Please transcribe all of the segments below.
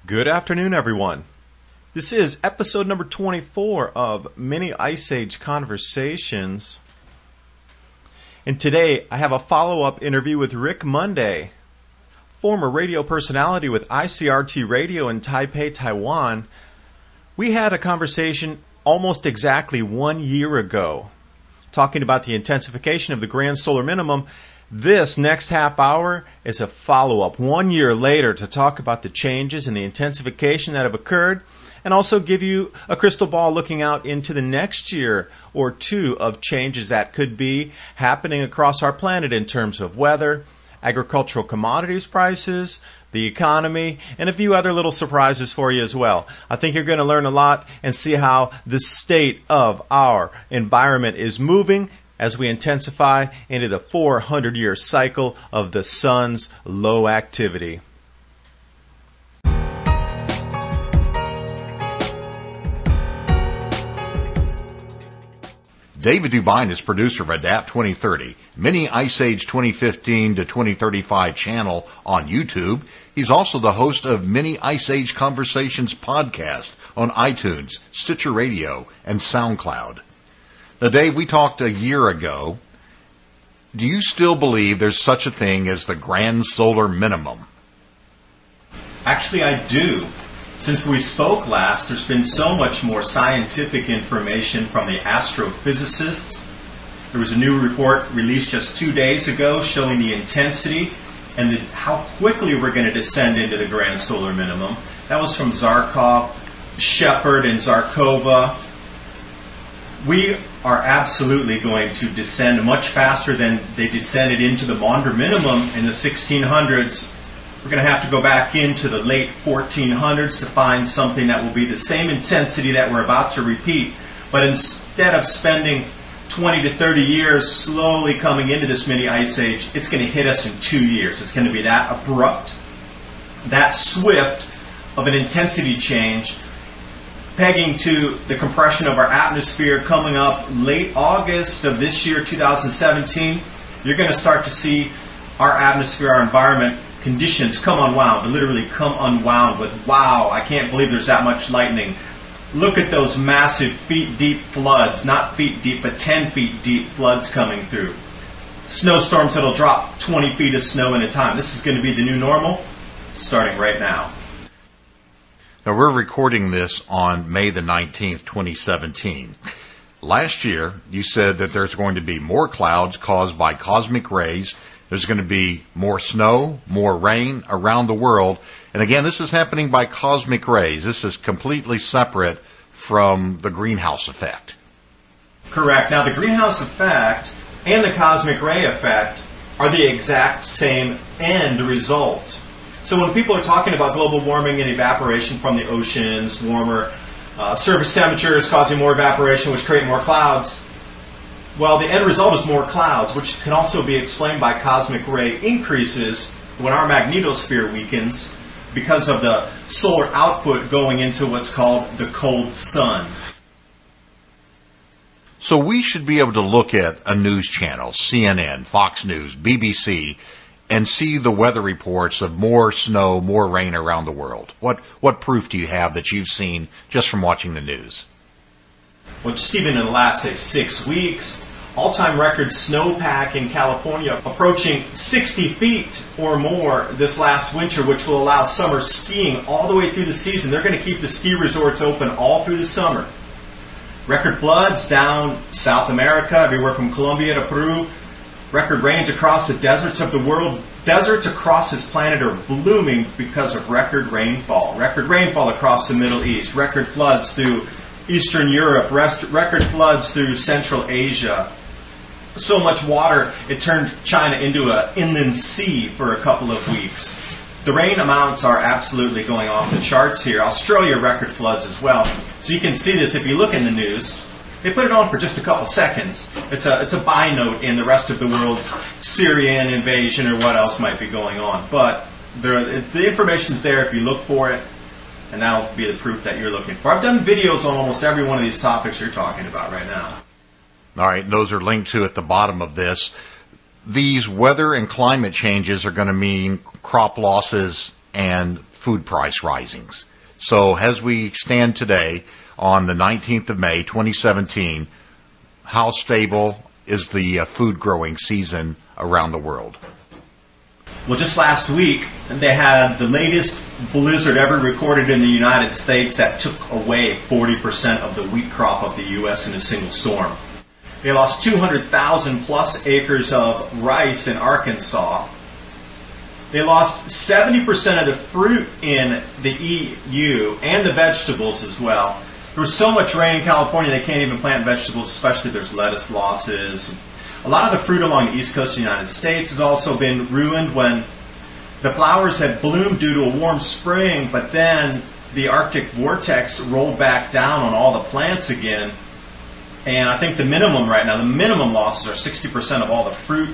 Good afternoon, everyone. This is episode number 24 of Mini Ice Age Conversations. And today I have a follow-up interview with Rick Monday, former radio personality with ICRT Radio in Taipei, Taiwan. We had a conversation almost exactly 1 year ago, talking about the intensification of the grand solar minimum. This next half hour is a follow-up 1 year later to talk about the changes in the intensification that have occurred and also give you a crystal ball looking out into the next year or two of changes that could be happening across our planet in terms of weather, agricultural commodities prices, the economy, and a few other little surprises for you as well. I think you're going to learn a lot and see how the state of our environment is moving as we intensify into the 400-year cycle of the sun's low activity. David Dubine is producer of Adapt 2030, Mini Ice Age 2015 to 2035 channel on YouTube. He's also the host of Mini Ice Age Conversations podcast on iTunes, Stitcher Radio, and SoundCloud. Now, Dave, we talked a year ago. Do you still believe there's such a thing as the grand solar minimum? Actually, I do. Since we spoke last, there's been so much more scientific information from the astrophysicists. There was a new report released just 2 days ago showing the intensity and how quickly we're going to descend into the grand solar minimum. That was from Zarkov, Shepard, and Zarkova. We are absolutely going to descend much faster than they descended into the Maunder minimum in the 1600s. We're going to have to go back into the late 1400s to find something that will be the same intensity that we're about to repeat. But instead of spending 20 to 30 years slowly coming into this mini ice age, it's going to hit us in 2 years. It's going to be that abrupt, that swift of an intensity change, pegging to the compression of our atmosphere coming up late August of this year, 2017. You're going to start to see our atmosphere, our environment conditions come unwound, literally come unwound with, wow, I can't believe there's that much lightning. Look at those massive feet-deep floods, not feet deep, but 10 feet deep floods coming through. Snowstorms that'll drop 20 feet of snow in a time. This is going to be the new normal starting right now. Now, we're recording this on May the 19th, 2017. Last year, you said that there's going to be more clouds caused by cosmic rays. There's going to be more snow, more rain around the world. And again, this is happening by cosmic rays. This is completely separate from the greenhouse effect. Correct. Now, the greenhouse effect and the cosmic ray effect are the exact same end result. So when people are talking about global warming and evaporation from the oceans, warmer surface temperatures causing more evaporation, which create more clouds, well, the end result is more clouds, which can also be explained by cosmic ray increases when our magnetosphere weakens because of the solar output going into what's called the cold sun. So we should be able to look at a news channel, CNN, Fox News, BBC, and see the weather reports of more snow, more rain around the world. What proof do you have that you've seen just from watching the news? Well, just even in the last, say, 6 weeks, all-time record snowpack in California approaching 60 feet or more this last winter, which will allow summer skiing all the way through the season. They're going to keep the ski resorts open all through the summer. Record floods down South America, everywhere from Colombia to Peru. Record rains across the deserts of the world. Deserts across this planet are blooming because of record rainfall. Record rainfall across the Middle East. Record floods through Eastern Europe. Record floods through Central Asia. So much water, it turned China into an inland sea for a couple of weeks. The rain amounts are absolutely going off the charts here. Australia record floods as well. So you can see this if you look in the news. They put it on for just a couple seconds. It's a by-note in the rest of the world's Syrian invasion or what else might be going on. But the information's there if you look for it, and that'll be the proof that you're looking for. I've done videos on almost every one of these topics you're talking about right now. All right, those are linked to at the bottom of this. These weather and climate changes are going to mean crop losses and food price risings. So as we stand today on the 19th of May, 2017, how stable is the food growing season around the world? Well, just last week, they had the latest blizzard ever recorded in the United States that took away 40% of the wheat crop of the U.S. in a single storm. They lost 200,000 plus acres of rice in Arkansas. They lost 70% of the fruit in the EU and the vegetables as well. There was so much rain in California they can't even plant vegetables, especially there's lettuce losses. A lot of the fruit along the east coast of the United States has also been ruined when the flowers had bloomed due to a warm spring, but then the Arctic vortex rolled back down on all the plants again. And I think the minimum losses are 60% of all the fruit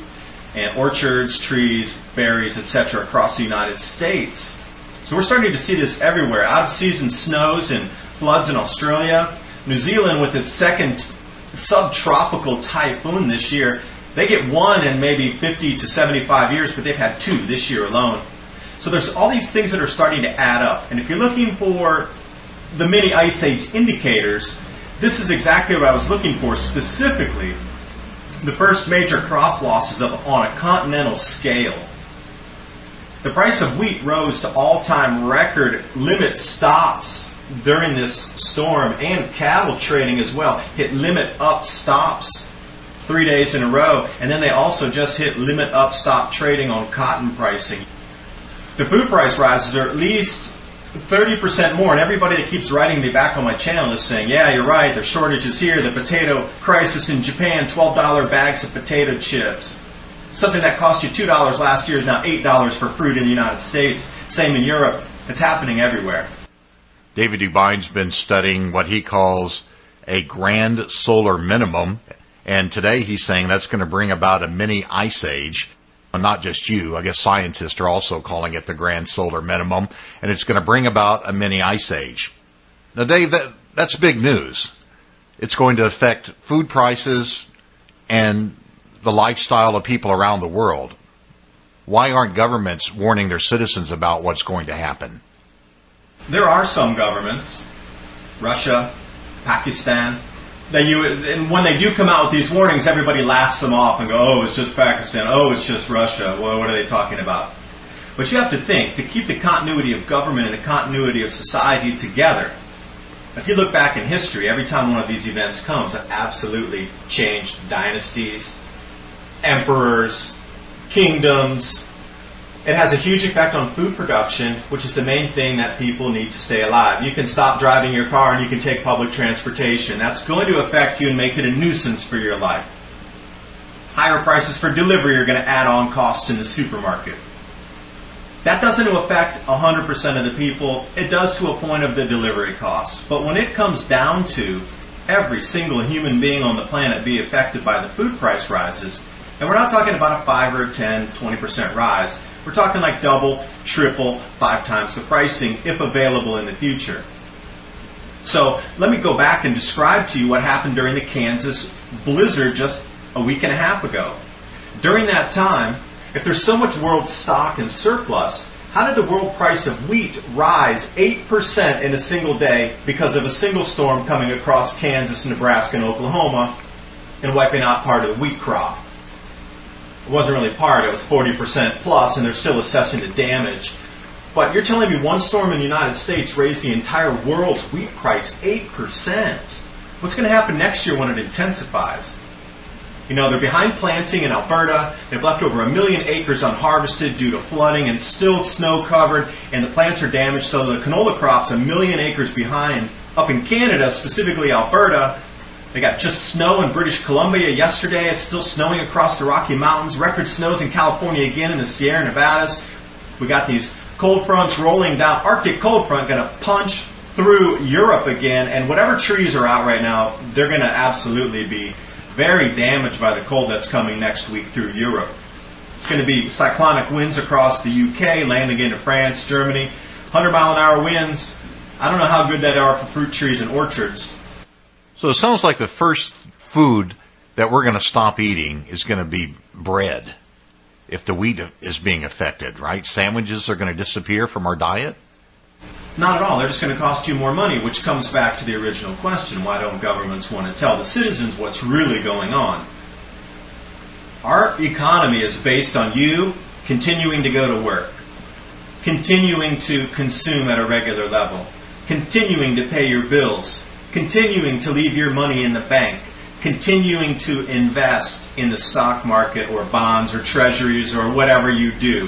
and orchards, trees, berries, etc. across the United States. So we're starting to see this everywhere. Out-of-season snows and floods in Australia. New Zealand, with its second subtropical typhoon this year, they get one in maybe 50 to 75 years, but they've had two this year alone. So there's all these things that are starting to add up. And if you're looking for the mini ice age indicators, this is exactly what I was looking for, specifically the first major crop losses on a continental scale. The price of wheat rose to all-time record limit stops during this storm, and cattle trading as well hit limit up stops 3 days in a row, and then they also just hit limit up stop trading on cotton pricing. The food price rises are at least 30% more, and everybody that keeps writing me back on my channel is saying, yeah, you're right, there's shortages here, the potato crisis in Japan, $12 bags of potato chips. Something that cost you $2 last year is now $8 for fruit in the United States. Same in Europe. It's happening everywhere. David Dubine's been studying what he calls a grand solar minimum, and today he's saying that's going to bring about a mini ice age. And not just you, I guess scientists are also calling it the grand solar minimum, and it's going to bring about a mini ice age. Now, Dave, that's big news. It's going to affect food prices and the lifestyle of people around the world. Why aren't governments warning their citizens about what's going to happen? There are some governments, Russia, Pakistan, and when they do come out with these warnings, everybody laughs them off and go, oh, it's just Pakistan, oh, it's just Russia, well, what are they talking about? But you have to think, to keep the continuity of government and the continuity of society together, if you look back in history, every time one of these events comes, it absolutely changed dynasties, emperors, kingdoms. It has a huge effect on food production, which is the main thing that people need to stay alive. You can stop driving your car and you can take public transportation. That's going to affect you and make it a nuisance for your life. Higher prices for delivery are going to add on costs in the supermarket. That doesn't affect 100% of the people. It does to a point of the delivery costs. But when it comes down to every single human being on the planet be affected by the food price rises, and we're not talking about a 5 or a 10, 20% rise. We're talking like double, triple, 5 times the pricing if available in the future. So let me go back and describe to you what happened during the Kansas blizzard just a week and a half ago. During that time, if there's so much world stock and surplus, how did the world price of wheat rise 8% in a single day because of a single storm coming across Kansas, Nebraska, and Oklahoma and wiping out part of the wheat crop? It wasn't really part, it was 40% plus, and they're still assessing the damage. But you're telling me one storm in the United States raised the entire world's wheat price 8%. What's going to happen next year when it intensifies? You know, they're behind planting in Alberta. They've left over 1 million acres unharvested due to flooding and still snow covered, and the plants are damaged, so the canola crop's 1 million acres behind. Up in Canada, specifically Alberta, they got just snow in British Columbia yesterday. It's still snowing across the Rocky Mountains. Record snows in California again in the Sierra Nevadas. We got these cold fronts rolling down. Arctic cold front going to punch through Europe again. And whatever trees are out right now, they're going to absolutely be very damaged by the cold that's coming next week through Europe. It's going to be cyclonic winds across the UK, landing into France, Germany. 100-mile-an-hour winds. I don't know how good that are for fruit trees and orchards. So it sounds like the first food that we're going to stop eating is going to be bread. if the wheat is being affected, right? Sandwiches are going to disappear from our diet? Not at all. They're just going to cost you more money, which comes back to the original question. Why don't governments want to tell the citizens what's really going on? Our economy is based on you continuing to go to work, continuing to consume at a regular level, continuing to pay your bills, continuing to leave your money in the bank, continuing to invest in the stock market or bonds or treasuries or whatever you do.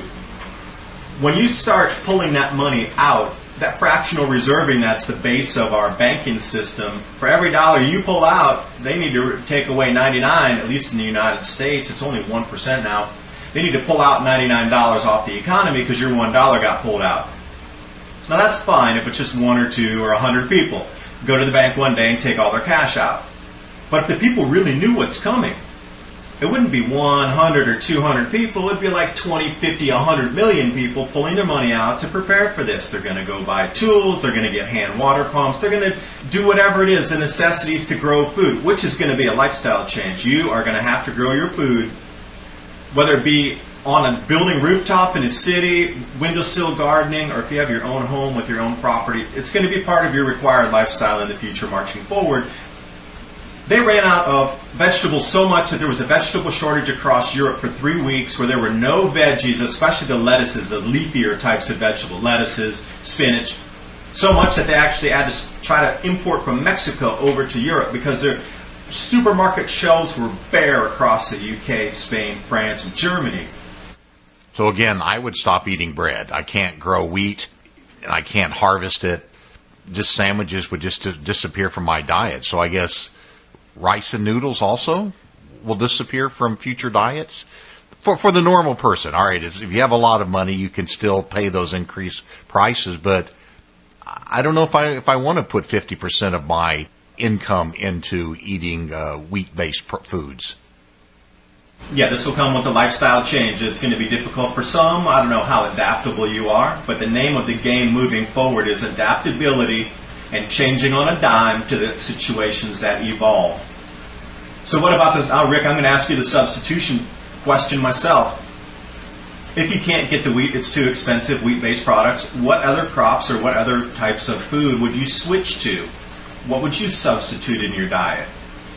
When you start pulling that money out, that fractional reserving, that's the base of our banking system, for every dollar you pull out, they need to take away 99, at least in the United States. It's only 1% now. They need to pull out $99 off the economy because your $1 got pulled out. Now that's fine if it's just 1 or 2 or 100 people. Go to the bank one day and take all their cash out. But if the people really knew what's coming, it wouldn't be 100 or 200 people. It would be like 20, 50, 100 million people pulling their money out to prepare for this. They're going to go buy tools. They're going to get hand water pumps. They're going to do whatever it is, the necessities to grow food, which is going to be a lifestyle change. You are going to have to grow your food, whether it be on a building rooftop in a city, windowsill gardening, or if you have your own home with your own property. It's going to be part of your required lifestyle in the future marching forward. They ran out of vegetables so much that there was a vegetable shortage across Europe for 3 weeks where there were no veggies, especially the lettuces, the leafier types of vegetable, lettuces, spinach, so much that they actually had to try to import from Mexico over to Europe because their supermarket shelves were bare across the UK, Spain, France, and Germany. So again, I would stop eating bread. I can't grow wheat, and I can't harvest it. Just sandwiches would just disappear from my diet. So I guess rice and noodles also will disappear from future diets for the normal person. All right, if you have a lot of money, you can still pay those increased prices, but I don't know if I want to put 50% of my income into eating wheat-based foods. Yeah, this will come with a lifestyle change. It's going to be difficult for some. I don't know how adaptable you are, but the name of the game moving forward is adaptability and changing on a dime to the situations that evolve. So what about this? Rick, I'm going to ask you the substitution question myself. If you can't get the wheat, it's too expensive, wheat-based products, what other crops or what other types of food would you switch to? What would you substitute in your diet?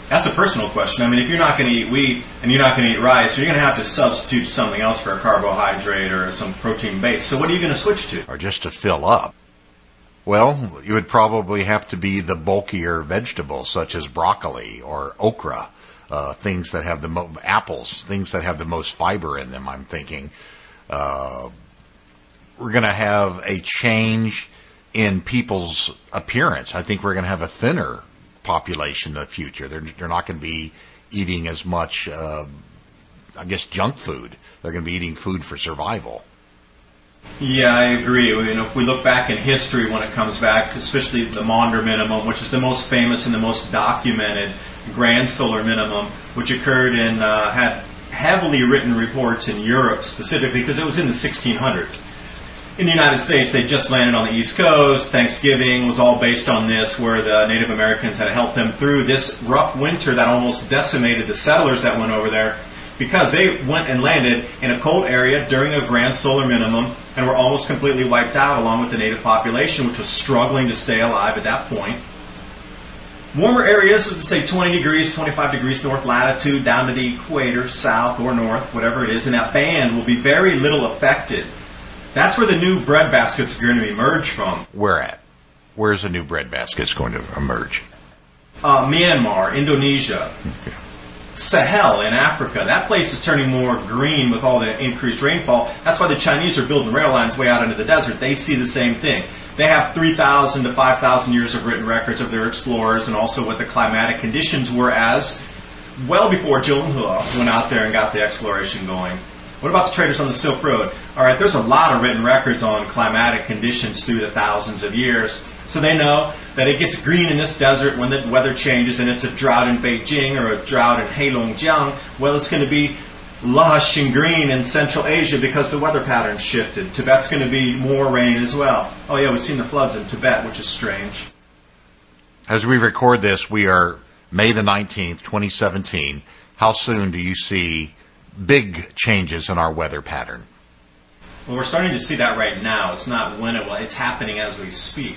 That's a personal question. I mean, if you're not going to eat wheat and you're not going to eat rice, you're going to have to substitute something else for a carbohydrate or some protein base. So what are you going to switch to? Or just to fill up? Well, you would probably have to be the bulkier vegetables such as broccoli or okra, things that have apples, things that have the most fiber in them, I'm thinking. We're going to have a change in people's appearance. I think we're going to have a thinner population in the future. They're not going to be eating as much, junk food. They're going to be eating food for survival. Yeah, I agree. If we look back in history when it comes back, especially the Maunder minimum, which is the most famous and the most documented grand solar minimum, which occurred in, had heavily written reports in Europe specifically because it was in the 1600s. In the United States, they just landed on the East Coast. Thanksgiving was all based on this, where the Native Americans had helped them through this rough winter that almost decimated the settlers that went over there, because they went and landed in a cold area during a grand solar minimum and were almost completely wiped out along with the native population, which was struggling to stay alive at that point. Warmer areas, say 20 degrees, 25 degrees north latitude, down to the equator, south or north, whatever it is, and that band will be very little affected. That's where the new breadbaskets are going to emerge from. Where at? Where's the new breadbaskets going to emerge? Myanmar, Indonesia. Okay. Sahel in Africa. That place is turning more green with all the increased rainfall. That's why the Chinese are building rail lines way out into the desert. They see the same thing. They have 3,000 to 5,000 years of written records of their explorers and also what the climatic conditions were as well before Zheng He went out there and got the exploration going. What about the traders on the Silk Road? All right, there's a lot of written records on climatic conditions through the thousands of years. So they know that it gets green in this desert when the weather changes and it's a drought in Beijing or a drought in Heilongjiang. Well, it's going to be lush and green in Central Asia because the weather pattern shifted. Tibet's going to be more rain as well. Oh, yeah, we've seen the floods in Tibet, which is strange. As we record this, we are May the 19th, 2017. How soon do you see big changes in our weather pattern? Well, we're starting to see that right now. It's not when it will, it's happening as we speak.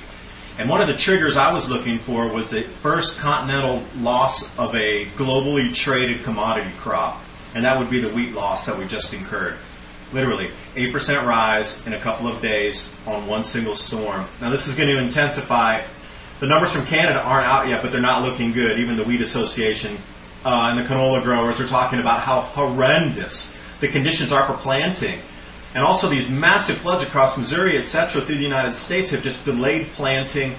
And one of the triggers I was looking for was the first continental loss of a globally traded commodity crop. And that would be the wheat loss that we just incurred. Literally, 8% rise in a couple of days on one single storm. Now, this is going to intensify. The numbers from Canada aren't out yet, but they're not looking good. Even the Wheat Association and the canola growers are talking about how horrendous the conditions are for planting. And also these massive floods across Missouri, etc., through the United States have just delayed planting.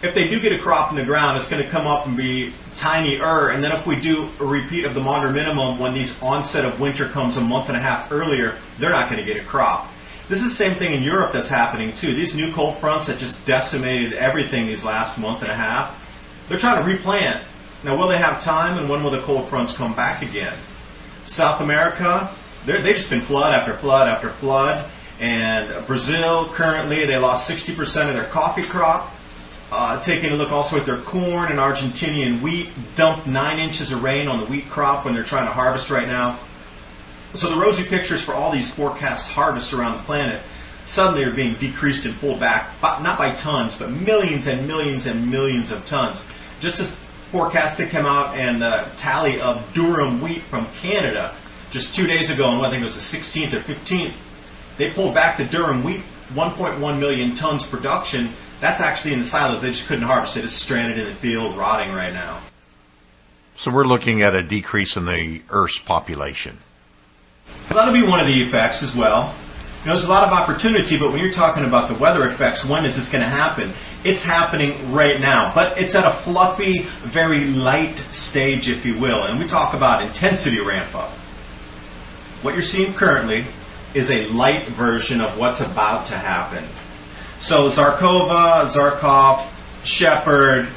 If they do get a crop in the ground, it's going to come up and be tinier. And then if we do a repeat of the modern minimum when these onset of winter comes a month and a half earlier, they're not going to get a crop. This is the same thing in Europe that's happening too. These new cold fronts that just decimated everything these last month and a half, they're trying to replant. Now, will they have time, and when will the cold fronts come back again? South America, they've just been flood after flood after flood. And Brazil, currently, they lost 60% of their coffee crop. Taking a look also at their corn and Argentinian wheat, dumped 9 inches of rain on the wheat crop when they're trying to harvest right now. So the rosy pictures for all these forecast harvests around the planet suddenly are being decreased and pulled back, not by tons, but millions and millions and millions of tons. Just as forecasts that came out and the tally of durum wheat from Canada just 2 days ago, and I think it was the 16th or 15th, they pulled back the durum wheat 1.1 million tons production. That's actually in the silos. They just couldn't harvest it. It's stranded in the field, rotting right now. So we're looking at a decrease in the Earth's population. That'll be one of the effects as well. There's a lot of opportunity, but when you're talking about the weather effects, when is this going to happen? It's happening right now, but it's at a fluffy, very light stage, if you will. And we talk about intensity ramp up. What you're seeing currently is a light version of what's about to happen. So Zarkov, Shepard,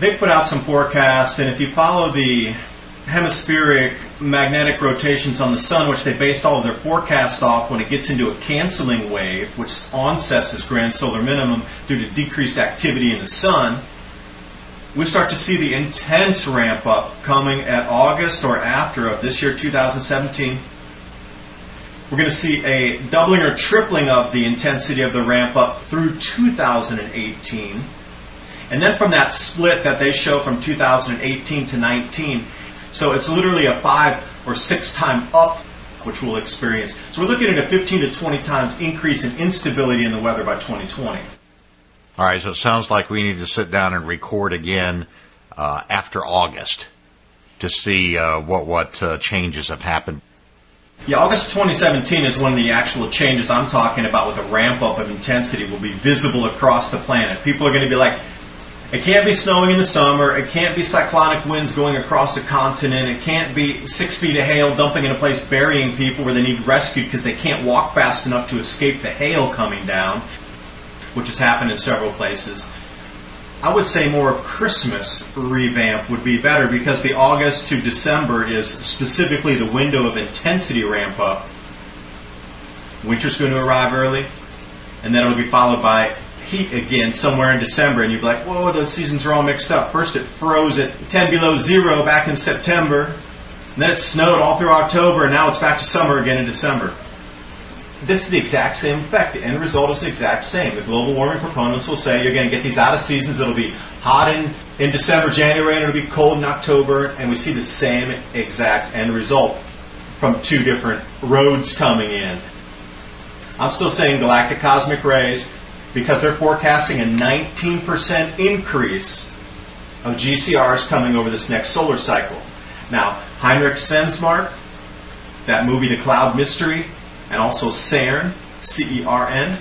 they put out some forecasts, and if you follow the hemispheric magnetic rotations on the sun, which they based all of their forecasts off when it gets into a canceling wave, which onsets as grand solar minimum due to decreased activity in the sun, we start to see the intense ramp up coming at August or after of this year, 2017. We're going to see a doubling or tripling of the intensity of the ramp up through 2018. And then from that split that they show from 2018 to 19, so it's literally a 5 or 6 time up, which we'll experience. So we're looking at a 15 to 20 times increase in instability in the weather by 2020. All right, so it sounds like we need to sit down and record again after August to see what changes have happened. Yeah, August 2017 is when the actual changes I'm talking about with the ramp up of intensity will be visible across the planet. People are going to be like, it can't be snowing in the summer, it can't be cyclonic winds going across the continent, it can't be 6 feet of hail dumping in a place burying people where they need rescued because they can't walk fast enough to escape the hail coming down, which has happened in several places. I would say more Christmas revamp would be better because the August to December is specifically the window of intensity ramp up. Winter's going to arrive early, and then it'll be followed by heat again somewhere in December, and you'd be like, whoa, those seasons are all mixed up. First it froze at 10 below zero back in September, and then it snowed all through October, and now it's back to summer again in December. This is the exact same effect. The end result is the exact same. The global warming proponents will say you're going to get these out of seasons that'll be hot in December, January, and it'll be cold in October, and we see the same exact end result from 2 different roads coming in. I'm still saying galactic cosmic rays because they're forecasting a 19% increase of GCRs coming over this next solar cycle. Now, Heinrich Svensmark, that movie The Cloud Mystery, and also CERN, C-E-R-N,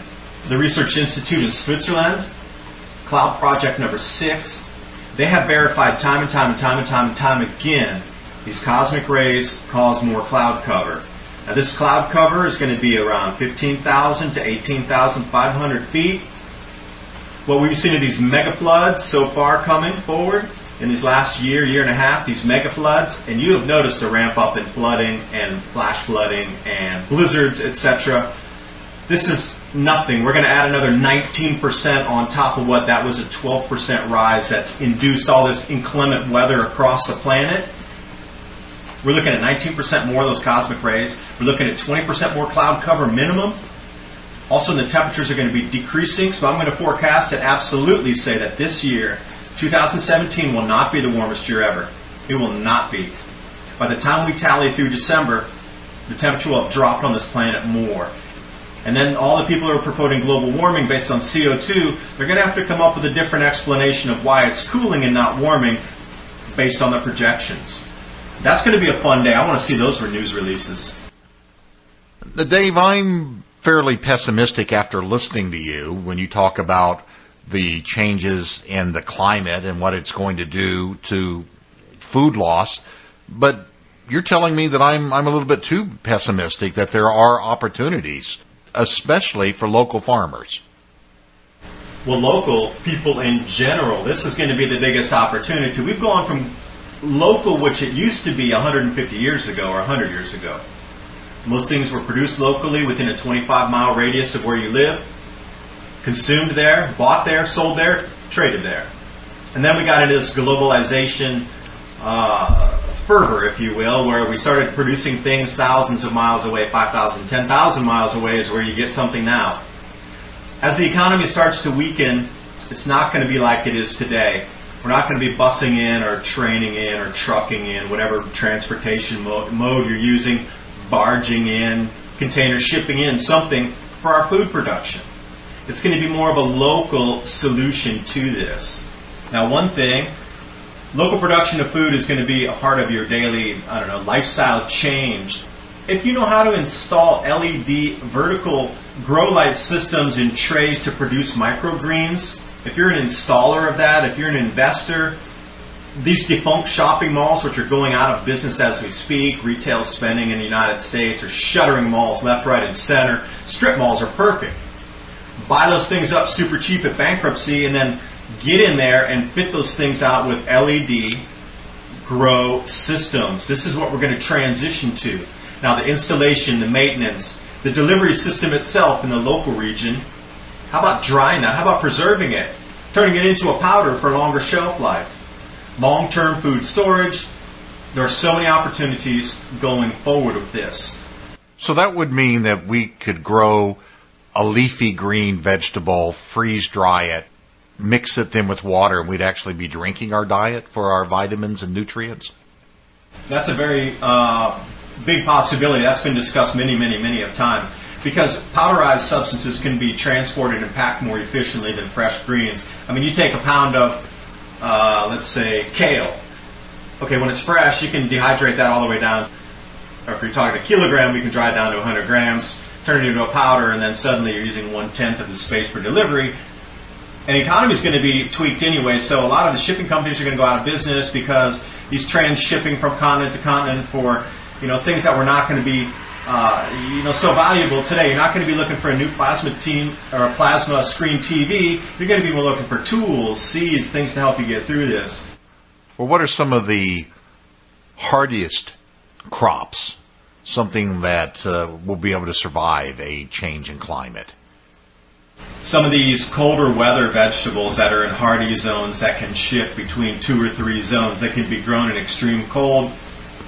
the Research Institute in Switzerland, Cloud Project number 6, they have verified time and time again these cosmic rays cause more cloud cover. Now this cloud cover is going to be around 15,000 to 18,500 feet. What we've seen of these mega floods so far coming forward in this last year and a half, these mega floods, and you have noticed a ramp up in flooding and flash flooding and blizzards, etc. This is nothing. We're going to add another 19% on top of what that was a 12% rise that's induced all this inclement weather across the planet. We're looking at 19% more of those cosmic rays. We're looking at 20% more cloud cover minimum. Also, the temperatures are going to be decreasing, so I'm going to forecast and absolutely say that this year, 2017, will not be the warmest year ever. It will not be. By the time we tally through December, the temperature will have dropped on this planet more. And then all the people who are promoting global warming based on CO2, they're going to have to come up with a different explanation of why it's cooling and not warming based on the projections. That's going to be a fun day. I want to see those news releases. Dave, I'm fairly pessimistic after listening to you when you talk about the changes in the climate and what it's going to do to food loss. But you're telling me that I'm a little bit too pessimistic, that there are opportunities, especially for local farmers. Well, local people in general, this is going to be the biggest opportunity. We've gone from local, which it used to be 150 years ago or 100 years ago. Most things were produced locally within a 25-mile radius of where you live, consumed there, bought there, sold there, traded there. And then we got into this globalization fervor, if you will, where we started producing things thousands of miles away, 5,000, 10,000 miles away is where you get something now. As the economy starts to weaken, it's not going to be like it is today. We're not going to be busing in or training in or trucking in, whatever transportation mode you're using, barging in, container shipping in, something for our food production. It's going to be more of a local solution to this. Now, one thing, local production of food is going to be a part of your daily, lifestyle change. If you know how to install LED vertical grow light systems in trays to produce microgreens, if you're an installer of that, if you're an investor, these defunct shopping malls, which are going out of business as we speak, retail spending in the United States are shuttering malls left, right, and center. Strip malls are perfect. Buy those things up super cheap at bankruptcy and then get in there and fit those things out with LED grow systems. This is what we're going to transition to. Now, the installation, the maintenance, the delivery system itself in the local region, how about drying that? How about preserving it? Turning it into a powder for longer shelf life. Long-term food storage. There are so many opportunities going forward with this. So that would mean that we could grow a leafy green vegetable, freeze dry it, mix it then with water, and we'd actually be drinking our diet for our vitamins and nutrients? That's a very big possibility. That's been discussed many of times. Because powderized substances can be transported and packed more efficiently than fresh greens. I mean, you take a pound of, let's say, kale. Okay, when it's fresh, you can dehydrate that all the way down. Or if you're talking a kilogram, you can dry it down to 100 grams, turn it into a powder, and then suddenly you're using 1/10 of the space for delivery. And the economy is going to be tweaked anyway, so a lot of the shipping companies are going to go out of business because these trans-shipping from continent to continent for things that were not going to be so valuable today. You're not going to be looking for a new plasma screen TV. You're going to be more looking for tools, seeds, things to help you get through this. Well, what are some of the hardiest crops, something that will be able to survive a change in climate? Some of these colder weather vegetables that are in hardy zones that can shift between 2 or 3 zones. They can be grown in extreme cold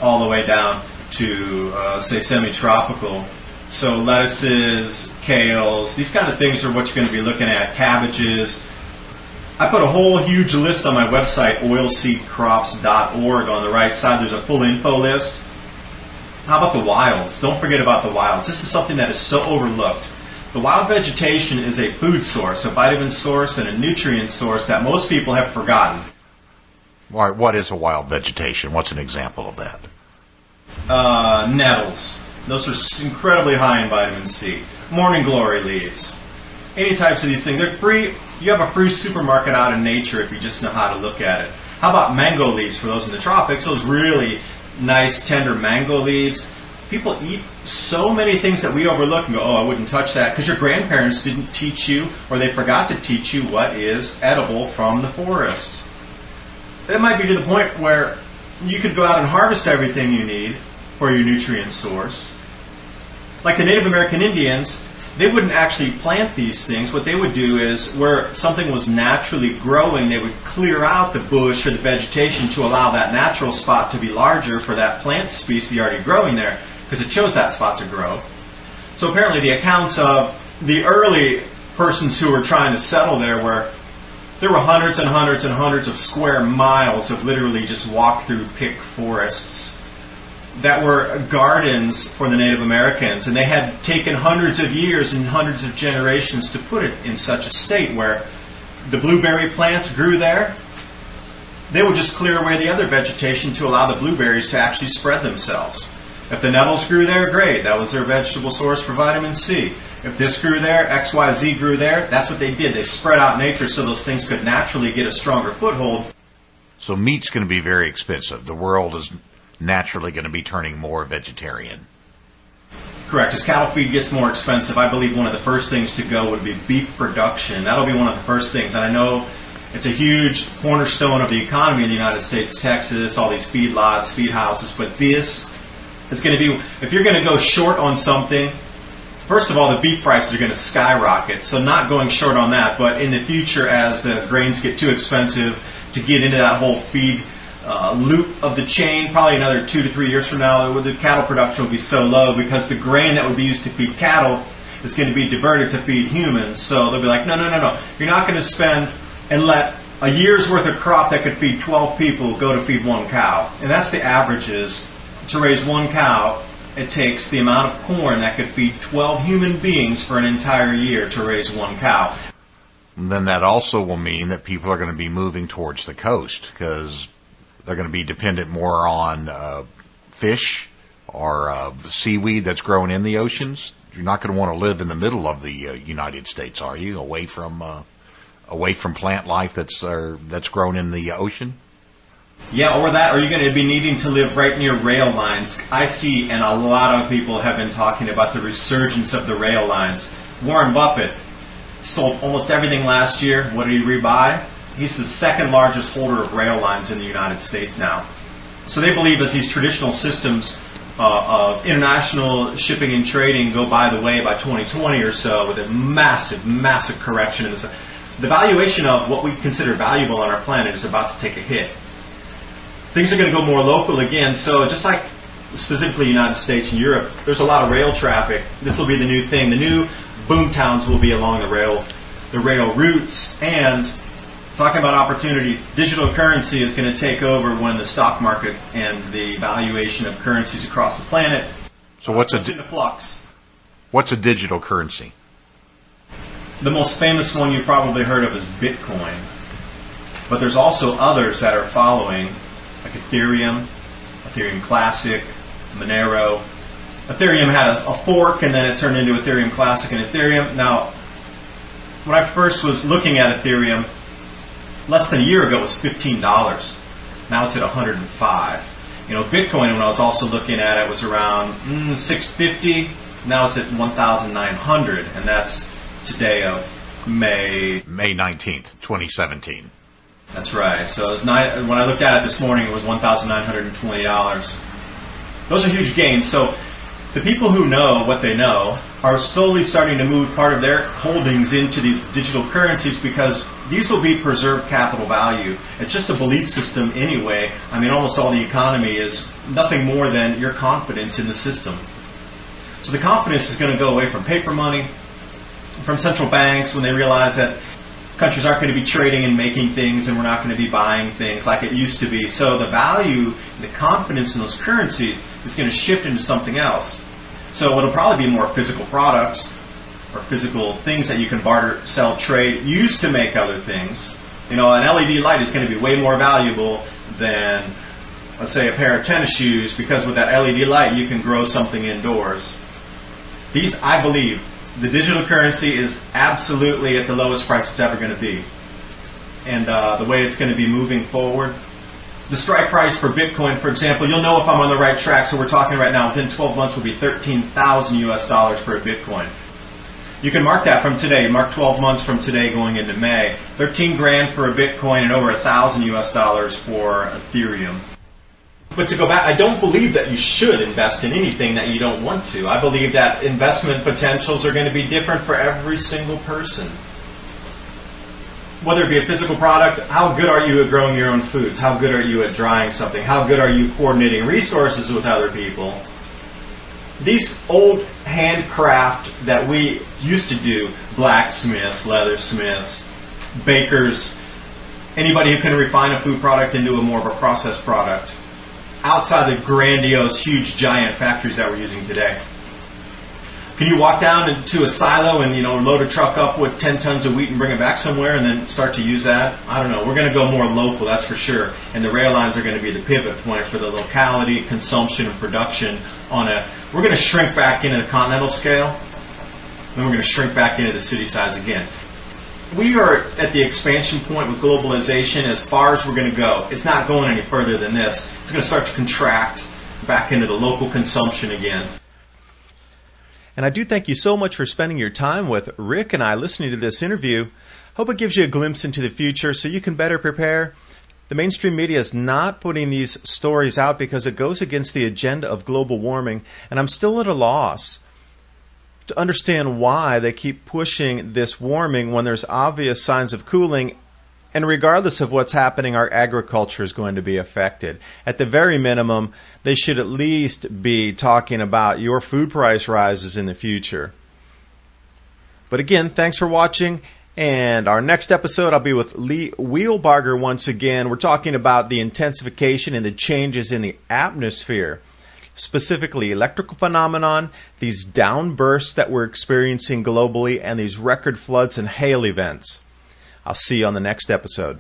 all the way down to, say, semi-tropical. So lettuces, kales, these kind of things are what you're going to be looking at. Cabbages. I put a whole huge list on my website, oilseedcrops.org. On the right side, there's a full info list. How about the wilds? Don't forget about the wilds. This is something that is so overlooked. The wild vegetation is a food source, a vitamin source, and a nutrient source that most people have forgotten. What is a wild vegetation? What's an example of that? Nettles. Those are incredibly high in vitamin C. Morning glory leaves. Any types of these things. They're free. You have a free supermarket out in nature if you just know how to look at it. How about mango leaves for those in the tropics? Those really nice, tender mango leaves. People eat so many things that we overlook and go, oh, I wouldn't touch that, because your grandparents didn't teach you, or they forgot to teach you what is edible from the forest. It might be to the point where you could go out and harvest everything you need for your nutrient source. Like the Native American Indians, they wouldn't actually plant these things. What they would do is, where something was naturally growing, they would clear out the bush or the vegetation to allow that natural spot to be larger for that plant species already growing there, because it chose that spot to grow. So apparently the accounts of the early persons who were trying to settle there were hundreds and hundreds and hundreds of square miles of literally just walk-through pick forests that were gardens for the Native Americans, and they had taken hundreds of years and hundreds of generations to put it in such a state where the blueberry plants grew there. They would just clear away the other vegetation to allow the blueberries to actually spread themselves. If the nettles grew there, great. That was their vegetable source for vitamin C. If this grew there, XYZ grew there, that's what they did. They spread out nature so those things could naturally get a stronger foothold. So meat's going to be very expensive. The world is naturally going to be turning more vegetarian. Correct. As cattle feed gets more expensive, I believe one of the first things to go would be beef production. That'll be one of the first things. And I know it's a huge cornerstone of the economy in the United States, Texas, all these feedlots, feed houses. But this is going to be, if you're going to go short on something, first of all, the beef prices are going to skyrocket. So not going short on that, but in the future, as the grains get too expensive to get into that whole feed loop of the chain, probably another 2 to 3 years from now, the cattle production will be so low because the grain that would be used to feed cattle is going to be diverted to feed humans. So they'll be like, no. You're not going to spend and let a year's worth of crop that could feed 12 people go to feed one cow. And that's the averages. To raise one cow, it takes the amount of corn that could feed 12 human beings for an entire year to raise one cow. And then that also will mean that people are going to be moving towards the coast because they're going to be dependent more on fish or seaweed that's grown in the oceans. You're not going to want to live in the middle of the United States, are you? Away from plant life that's grown in the ocean. Yeah, or that, or you're going to be needing to live right near rail lines. I see, and a lot of people have been talking about the resurgence of the rail lines. Warren Buffett sold almost everything last year. What did he rebuy? He's the second largest holder of rail lines in the United States now. So they believe as these traditional systems of international shipping and trading go by the way by 2020 or so, with a massive correction in this, the valuation of what we consider valuable on our planet is about to take a hit. Things are going to go more local again. So just like specifically the United States and Europe, there's a lot of rail traffic. This will be the new thing. The new boom towns will be along the rail routes. And talking about opportunity, digital currency is going to take over when the stock market and the valuation of currencies across the planet. So what's in the flux? What's a digital currency? The most famous one you've probably heard of is Bitcoin. But there's also others that are following, like Ethereum Classic, Monero. Ethereum had a fork, and then it turned into Ethereum Classic and Ethereum. Now, when I first was looking at Ethereum, less than a year ago it was $15. Now it's at $105. Bitcoin, when I was also looking at it, was around $650. Now it's at $1,900, and that's today of May 19th, 2017. That's right. So it was when I looked at it this morning, it was $1,920. Those are huge gains. So the people who know what they know are slowly starting to move part of their holdings into these digital currencies because these will be preserved capital value. It's just a belief system anyway. I mean, almost all the economy is nothing more than your confidence in the system. So the confidence is going to go away from paper money, from central banks when they realize that countries aren't going to be trading and making things, and we're not going to be buying things like it used to be. So the value, the confidence in those currencies is going to shift into something else. So it'll probably be more physical products or physical things that you can barter, sell, trade, use to make other things. An LED light is going to be way more valuable than, let's say, a pair of tennis shoes, because with that LED light you can grow something indoors. These, I believe, the digital currency is absolutely at the lowest price it's ever going to be. And the way it's going to be moving forward. The strike price for Bitcoin, for example, you'll know if I'm on the right track. So we're talking right now, within 12 months will be $13,000 for a Bitcoin. You can mark that from today. Mark 12 months from today going into May. $13,000 for a Bitcoin and over $1,000 for Ethereum. But to go back, I don't believe that you should invest in anything that you don't want to. I believe that investment potentials are going to be different for every single person. Whether it be a physical product, how good are you at growing your own foods? How good are you at drying something? How good are you coordinating resources with other people? These old handcraft that we used to do, blacksmiths, leathersmiths, bakers, anybody who can refine a food product into a more of a processed product, outside the grandiose, huge, giant factories that we're using today. Can you walk down into a silo and load a truck up with 10 tons of wheat and bring it back somewhere and then start to use that? I don't know. We're going to go more local, that's for sure. And the rail lines are going to be the pivot point for the locality, consumption, and production. We're going to shrink back into the continental scale, then we're going to shrink back into the city size again. We are at the expansion point with globalization as far as we're going to go. It's not going any further than this. It's going to start to contract back into the local consumption again. And I do thank you so much for spending your time with Rick and I listening to this interview. Hope it gives you a glimpse into the future so you can better prepare. The mainstream media is not putting these stories out because it goes against the agenda of global warming, and I'm still at a loss to understand why they keep pushing this warming when there's obvious signs of cooling. And regardless of what's happening, our agriculture is going to be affected. At the very minimum, they should at least be talking about your food price rises in the future. But again, thanks for watching. And our next episode, I'll be with Lee Wheelbarger once again. We're talking about the intensification and the changes in the atmosphere, specifically electrical phenomenon, these downbursts that we're experiencing globally, and these record floods and hail events. I'll see you on the next episode.